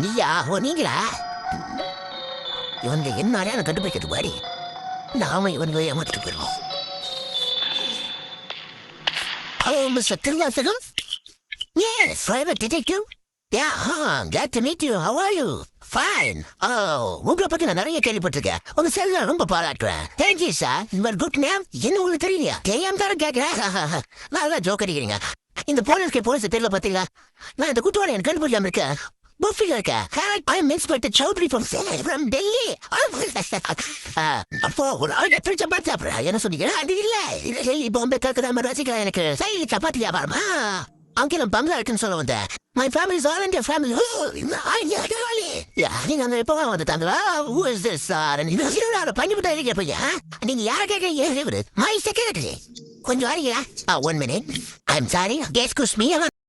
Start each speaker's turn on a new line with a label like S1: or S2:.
S1: நீயா ஓ நீங்களா இவங்க என்ன அடையாளம் கண்டுபிடிக்கிறது பாடி நாம இவங்க ஏமாத்திட்டு போயிடுவோம். Hello mister Thiruvasagam. Yes, private detective. Yeah, glad to meet you. How are you? Fine. உங்களை பத்தி நான் நிறைய கேள்விப்பட்டிருக்கேன். உங்க செல்ல ரொம்ப பாராட்டுறேன். Thank you, sir. Your good name? என்ன உங்களுக்கு தெரியலையா? தெரியாம தானே கேட்கிறேன். நல்லா ஜோக் அடிக்கிறீங்க. இந்த போலீஸ் தெரியல பாத்தீங்களா? நான் இந்த குற்றவாளி எனக்கு கண்டுபிடிக்காம இருக்கேன். புஃபில இருக்க. I'm Inspector Chowdhury from Delhi. அப்போ ஒரு ஆள் எப்படி சப்பாத்தி சாப்பிட்றா? என்ன சொன்னீங்க? அது இல்ல பாம்பே கல்கத்தா மராசிக்கா எனக்கு சைலி சப்பாத்தி வியாபாரமா? அங்கிலும் பங்களா இருக்குன்னு சொல்ல வந்தேன். My family is all in your family. நீங்க அங்க எப்போ வந்துட்டாங்களா? Who is this? பண்ணிவிட்டா இருக்கீங்க பையா. நீங்க யார கேட்கறீங்க? My secretary. கொஞ்சம் வரீங்களா? 1 minute. I'm sorry. Excuse me.